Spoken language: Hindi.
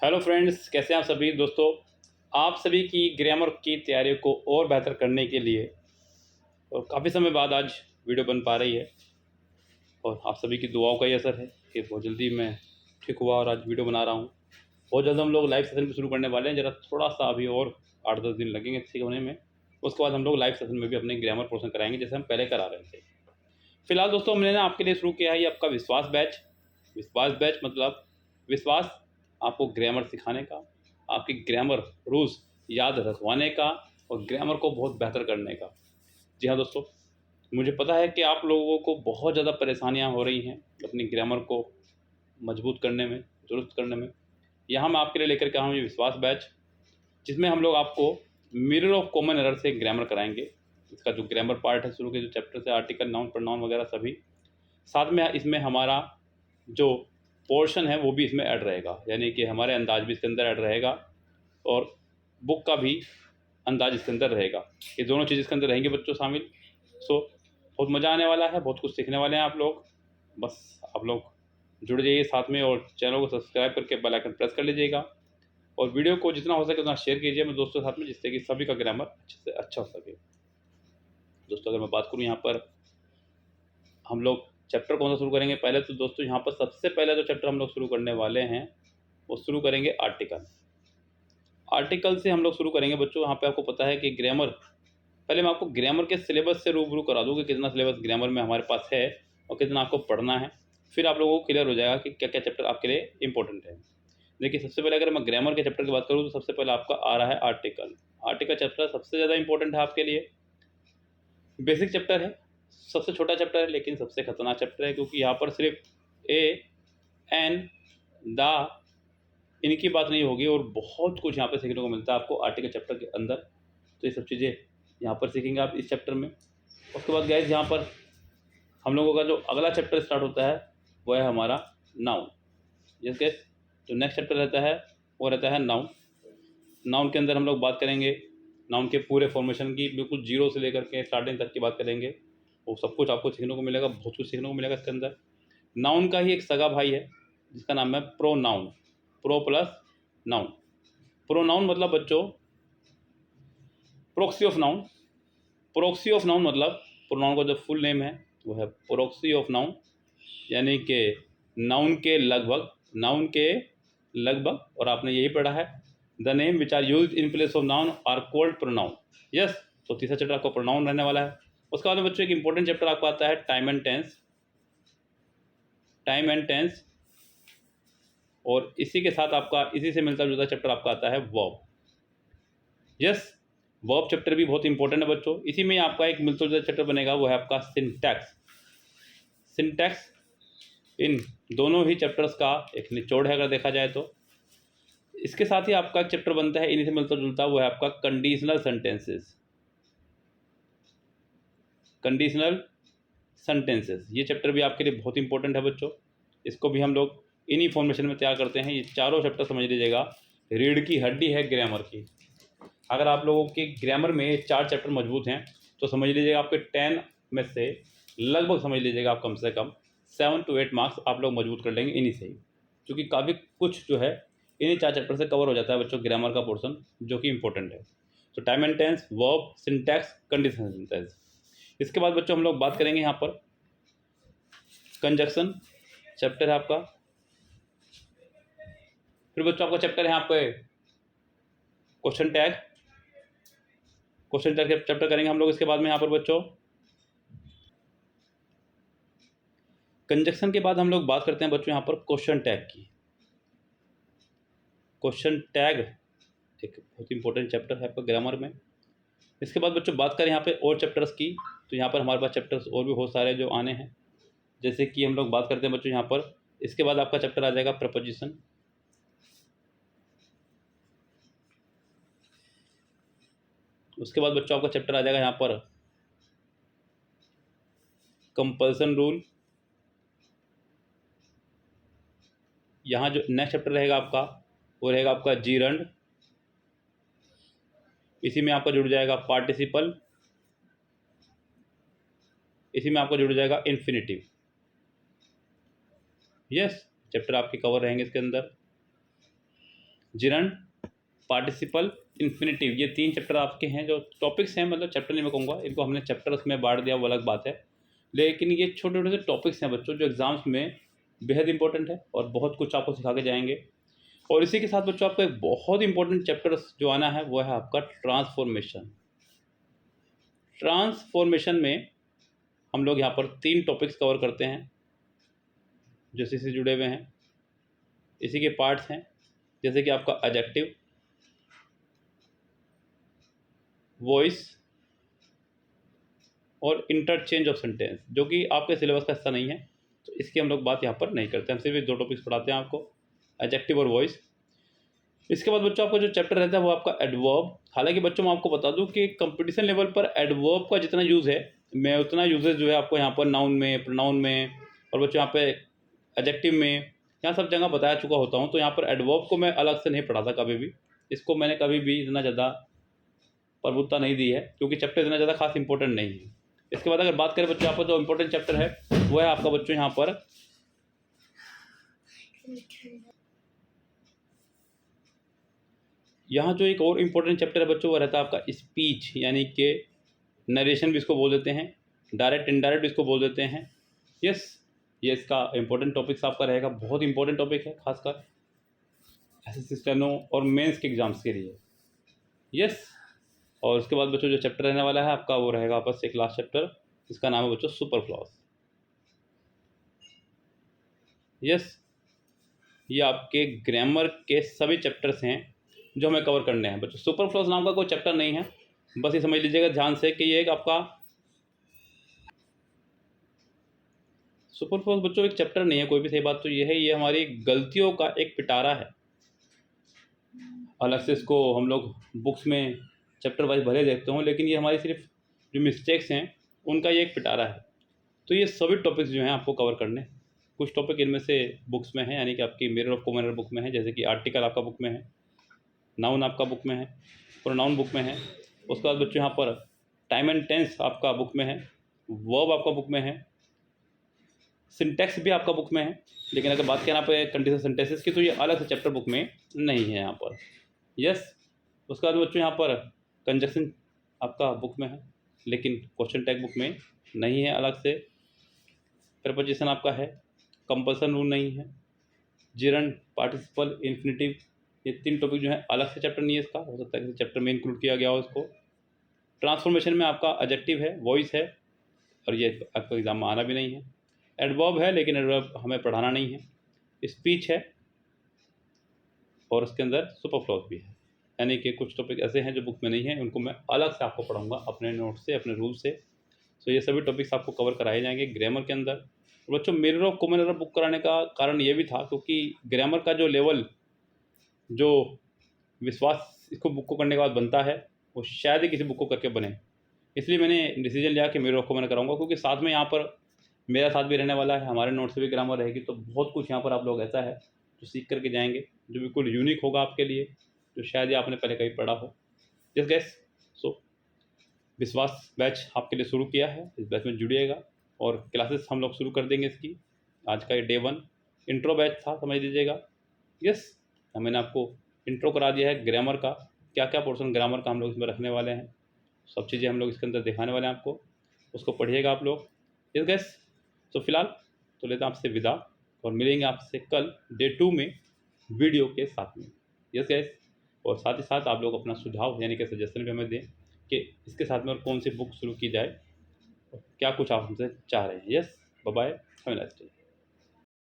हेलो फ्रेंड्स, कैसे हैं आप सभी दोस्तों। आप सभी की ग्रामर की तैयारी को और बेहतर करने के लिए और काफ़ी समय बाद आज वीडियो बन पा रही है और आप सभी की दुआओं का ही असर है कि बहुत जल्दी मैं ठीक हुआ और आज वीडियो बना रहा हूँ। बहुत जल्द हम लोग लाइव सेशन भी शुरू करने वाले हैं। ज़रा थोड़ा सा अभी और 8-10 दिन लगेंगे ठीक होने में। उसके बाद हम लोग लाइव सेशन में भी अपने ग्रामर पोर्शन कराएंगे जैसे हम पहले करा रहे थे। फिलहाल दोस्तों, हमने ना आपके लिए शुरू किया है ये आपका विश्वास बैच। विश्वास बैच मतलब विश्वास आपको ग्रामर सिखाने का, आपकी ग्रामर रूल्स याद रखवाने का और ग्रामर को बहुत बेहतर करने का। जी हाँ दोस्तों, मुझे पता है कि आप लोगों को बहुत ज़्यादा परेशानियाँ हो रही हैं अपनी ग्रामर को मजबूत करने में, दुरुस्त करने में। यहाँ मैं आपके लिए लेकर के आया हूँ ये विश्वास बैच, जिसमें हम लोग आपको मिरर ऑफ कॉमन एरर से ग्रामर कराएंगे। इसका जो ग्रामर पार्ट है शुरू के जो चैप्टर से आर्टिकल, नाउन, प्रोनाउन वगैरह सभी, साथ में इसमें हमारा जो पोर्शन है वो भी इसमें ऐड रहेगा, यानी कि हमारे अंदाज भी इसके अंदर ऐड रहेगा और बुक का भी अंदाज इसके अंदर रहेगा। ये दोनों चीज़ इसके अंदर रहेंगी बच्चों शामिल। सो बहुत मज़ा आने वाला है, बहुत कुछ सीखने वाले हैं आप लोग। बस आप लोग जुड़ जाइए साथ में और चैनल को सब्सक्राइब करके बेल आइकन प्रेस कर लीजिएगा और वीडियो को जितना हो सके उतना शेयर कीजिए मेरे दोस्तों के साथ में, जिससे कि सभी का ग्रामर अच्छे से अच्छा हो सके। दोस्तों, अगर मैं बात करूँ यहाँ पर हम लोग चैप्टर कौन सा शुरू करेंगे, पहले तो दोस्तों यहाँ पर सबसे पहले जो चैप्टर हम लोग शुरू करने वाले हैं वो शुरू करेंगे आर्टिकल। आर्टिकल से हम लोग शुरू करेंगे बच्चों। यहाँ पे आपको पता है कि ग्रामर, पहले मैं आपको ग्रामर के सिलेबस से रूबरू करा दूँ कि कितना सिलेबस ग्रामर में हमारे पास है और कितना आपको पढ़ना है। फिर आप लोगों को क्लियर हो जाएगा कि क्या क्या चैप्टर आपके लिए इंपॉर्टेंट है। देखिए, सबसे पहले अगर मैं ग्रामर के चैप्टर की बात करूँ तो सबसे पहले आपका आ रहा है आर्टिकल। आर्टिकल चैप्टर सबसे ज़्यादा इंपॉर्टेंट है आपके लिए। बेसिक चैप्टर है, सबसे छोटा चैप्टर है, लेकिन सबसे खतरनाक चैप्टर है, क्योंकि यहाँ पर सिर्फ ए, एन, द, इनकी बात नहीं होगी और बहुत कुछ यहाँ पर सीखने को मिलता है आपको आर्टिकल चैप्टर के अंदर। तो ये सब चीज़ें यहाँ पर सीखेंगे आप इस चैप्टर में। उसके बाद गाइस, यहाँ पर हम लोगों का जो अगला चैप्टर स्टार्ट होता है वो है हमारा नाउन। जैसे जो नेक्स्ट चैप्टर रहता है वो रहता है नाउन। नाउन के अंदर हम लोग बात करेंगे नाउन के पूरे फॉर्मेशन की, बिल्कुल जीरो से लेकर के स्टार्टिंग तक की बात करेंगे। वो सब कुछ आपको सीखने को मिलेगा, बहुत कुछ सीखने को मिलेगा इसके अंदर। नाउन का ही एक सगा भाई है जिसका नाम है pronoun. Pro plus noun. Pronoun मतलब बच्चों proxy of noun. Proxy of noun मतलब प्रोनाउन का जो फुल नेम है वो है प्रोक्सी ऑफ नाउन, यानी कि नाउन के लगभग, नाउन के लगभग। और आपने यही पढ़ा है, the name which are use in place of noun are called pronoun. Yes, तो तीसरा चैप्टर आपका प्रोनाउन रहने वाला है। उसके बाद में बच्चों एक इंपॉर्टेंट चैप्टर आपको आता है time and tense. Time and tense, और इसी के साथ आपका इसी से मिलता जुलता चैप्टर आपका आता है वर्ब। यस, वर्ब चैप्टर भी बहुत इंपॉर्टेंट है बच्चों। इसी में आपका एक मिलता जुलता चैप्टर बनेगा, वो है आपका सिंटैक्स। सिंटैक्स इन दोनों ही चैप्टर्स का एक निचोड़ है अगर देखा जाए तो। इसके साथ ही आपका एक चैप्टर बनता है इन्हीं से मिलता जुलता, वो है आपका कंडीशनल सेंटेंसेस। कंडीशनल सेंटेंसेस, ये चैप्टर भी आपके लिए बहुत इंपॉर्टेंट है बच्चों। इसको भी हम लोग इन्हीं फॉर्मेशन में तैयार करते हैं। ये चारों चैप्टर समझ लीजिएगा, रीढ़ की हड्डी है ग्रामर की। अगर आप लोगों के ग्रामर में 4 चैप्टर मजबूत हैं तो समझ लीजिएगा आपके 10 में से लगभग समझ लीजिएगा आप कम से कम 7 to 8 मार्क्स आप लोग मजबूत कर लेंगे इन्हीं से ही, क्योंकि काफ़ी कुछ जो है इन्हीं 4 चैप्टर से कवर हो जाता है बच्चों, ग्रामर का पोर्शन जो कि इंपॉर्टेंट है। तो time and tense, verb, syntax, conditional sentence. इसके बाद बच्चों हम लोग बात करेंगे यहाँ पर कंजक्शन चैप्टर है आपका। फिर बच्चों आपका चैप्टर है यहाँ पे question tag. Question tag chapter करेंगे हम लोग इसके बाद में यहाँ पर बच्चों। कंजक्शन के बाद हम लोग बात करते हैं बच्चों यहाँ पर क्वेश्चन टैग की। क्वेश्चन टैग एक बहुत इंपॉर्टेंट चैप्टर है आपका ग्रामर में। इसके बाद बच्चों बात करें यहाँ पे और चैप्टर्स की, तो यहाँ पर हमारे पास चैप्टर्स और भी बहुत सारे जो आने हैं। जैसे कि हम लोग बात करते हैं बच्चों यहाँ पर, इसके बाद आपका चैप्टर आ जाएगा प्रपोजिशन। उसके बाद बच्चों आपका चैप्टर आ जाएगा यहाँ पर कंपल्सन रूल। यहाँ जो नेक्स्ट चैप्टर रहेगा आपका वो रहेगा आपका जीरंड। इसी में आपका जुड़ जाएगा पार्टिसिपल। इसी में आपका जुड़ जाएगा इन्फिनिटिव। यस, चैप्टर आपके कवर रहेंगे इसके अंदर। जिरंड, पार्टिसिपल, इन्फिनेटिव, ये 3 चैप्टर आपके हैं जो टॉपिक्स हैं, मतलब चैप्टर नहीं मैं कहूँगा, इनको हमने चैप्टर्स में बांट दिया वो अलग बात है, लेकिन ये छोटे छोटे से टॉपिक्स हैं बच्चों जो एग्जाम्स में बेहद इंपॉर्टेंट है और बहुत कुछ आपको सिखा के जाएंगे। और इसी के साथ बच्चों आपका एक बहुत इंपॉर्टेंट चैप्टर जो आना है वो है आपका ट्रांसफॉर्मेशन। ट्रांसफॉर्मेशन में हम लोग यहाँ पर 3 टॉपिक्स कवर करते हैं जो इसी से जुड़े हुए हैं, इसी के पार्ट्स हैं, जैसे कि आपका एडजेक्टिव, वॉइस और इंटरचेंज ऑफ सेंटेंस, जो कि आपके सिलेबस का हिस्सा नहीं है, तो इसकी हम लोग बात यहाँ पर नहीं करते, हम सिर्फ 2 टॉपिक्स पढ़ाते हैं आपको, एडजेक्टिव और वॉइस। इसके बाद बच्चों आपका जो चैप्टर रहता है वो आपका एडवर्ब। हालांकि बच्चों मैं आपको बता दूं कि कंपटीशन लेवल पर एडवर्ब का जितना यूज़ है मैं उतना यूजेज जो है आपको यहाँ पर नाउन में, प्रोनाउन में और बच्चों यहाँ पे एडजेक्टिव में, यहाँ सब जगह बताया चुका होता हूँ। तो यहाँ पर एडवर्ब को मैं अलग से नहीं पढ़ाता कभी भी, इसको मैंने कभी भी इतना ज़्यादा प्रभुत्ता नहीं दी है क्योंकि चैप्टर इतना ज़्यादा खास इंपॉर्टेंट नहीं है। इसके बाद अगर बात करें बच्चों यहाँ पर जो इम्पोर्टेंट चैप्टर है वो है आपका बच्चों यहाँ पर यहाँ जो एक और इम्पोर्टेंट चैप्टर है बच्चों वो रहता है आपका स्पीच, यानी कि नरेशन भी इसको बोल देते हैं, डायरेक्ट इनडायरेक्ट भी इसको बोल देते हैं। यस, ये इसका इम्पोर्टेंट टॉपिक्स आपका रहेगा, बहुत इंपॉर्टेंट टॉपिक है खासकर एसएससी स्टेनो और मेंस के एग्जाम्स के लिए। यस, और उसके बाद बच्चों जो चैप्टर रहने वाला है आपका वो रहेगा आपस एक लास्ट चैप्टर, इसका नाम है बच्चों सुपरफ्लॉस। यस, ये आपके ग्रामर के सभी चैप्टर्स हैं जो हमें कवर करने हैं बच्चों। सुपरफ्लॉस नाम का कोई चैप्टर नहीं है, बस ये समझ लीजिएगा ध्यान से कि ये एक आपका सुपरफ्लॉस बच्चों एक चैप्टर नहीं है कोई भी। सही बात तो ये है, ये हमारी गलतियों का एक पिटारा है। अलग से इसको हम लोग बुक्स में चैप्टर वाइज भले देखते हो, लेकिन ये हमारी सिर्फ जो मिस्टेक्स हैं उनका ये एक पिटारा है। तो ये सभी टॉपिक्स जो हैं आपको कवर करने, कुछ टॉपिक इनमें से बुक्स में है, यानी कि आपकी mirror of common error book में है, जैसे कि आर्टिकल आपका बुक में है, नाउन आपका बुक में है, प्रोनाउन बुक में है। उसके बाद बच्चों यहाँ पर टाइम एंड टेंस आपका बुक में है, वर्ब आपका बुक में है, सिंटैक्स भी आपका बुक में है। लेकिन अगर बात करें यहाँ पे कंडीशनल सेंटेंसेस की तो ये अलग से चैप्टर बुक में नहीं है यहाँ पर। यस, उसके बाद बच्चों यहाँ पर कंजक्शन आपका बुक में है, लेकिन क्वेश्चन टैग बुक में नहीं है अलग से। प्रीपोजिशन आपका है, कंपल्सन रूल नहीं है, जिरंड, पार्टिसिपल, इन्फिनेटिव, ये 3 टॉपिक जो है अलग से चैप्टर नहीं है इसका, हो सकता है कि चैप्टर में इंक्लूड किया गया हो इसको। ट्रांसफॉर्मेशन में आपका एडजेक्टिव है, वॉइस है, और ये आपको एग्जाम में आना भी नहीं है। एडवर्ब है, लेकिन एडवर्ब हमें पढ़ाना नहीं है। स्पीच है और उसके अंदर सुपरफ्लॉस भी है, यानी कि कुछ टॉपिक ऐसे हैं जो बुक में नहीं है, उनको मैं अलग से आपको पढ़ाऊँगा अपने नोट से, अपने रूल से। तो ये सभी टॉपिक्स आपको कवर कराए जाएंगे ग्रामर के अंदर। और बच्चों mirror of common error book कराने का कारण ये भी था क्योंकि ग्रामर का जो लेवल, जो विश्वास इसको बुक को करने के बाद बनता है वो शायद ही किसी बुक को करके बने, इसलिए मैंने डिसीजन लिया कि मिरर ऑफ कॉमन कराऊंगा, क्योंकि साथ में यहाँ पर मेरा साथ भी रहने वाला है, हमारे नोट से भी ग्रामर रहेगी, तो बहुत कुछ यहाँ पर आप लोग ऐसा है जो सीख करके जाएंगे जो बिल्कुल यूनिक होगा आपके लिए, जो शायद ही आपने पहले कहीं पढ़ा हो। जस गैस, सो विश्वास बैच आपके लिए शुरू किया है, इस बैच में जुड़िएगा और क्लासेस हम लोग शुरू कर देंगे इसकी। आज का ये डे 1 इंट्रो बैच था, समझ लीजिएगा। यस, मैंने आपको इंट्रो करा दिया है ग्रामर का, क्या क्या पोर्शन ग्रामर का हम लोग इसमें रखने वाले हैं, सब चीज़ें हम लोग इसके अंदर दिखाने वाले हैं आपको, उसको पढ़िएगा आप लोग। यस गैस, तो फिलहाल तो लेते हैं आपसे विदा और मिलेंगे आपसे कल डे 2 में वीडियो के साथ में। यस गैस, और साथ ही साथ आप लोग अपना सुझाव यानी कि सजेशन भी हमें दें कि इसके साथ में और कौन सी बुक शुरू की जाए, क्या कुछ आप हमसे चाह रहे हैं। Yes, bye bye, have a nice day.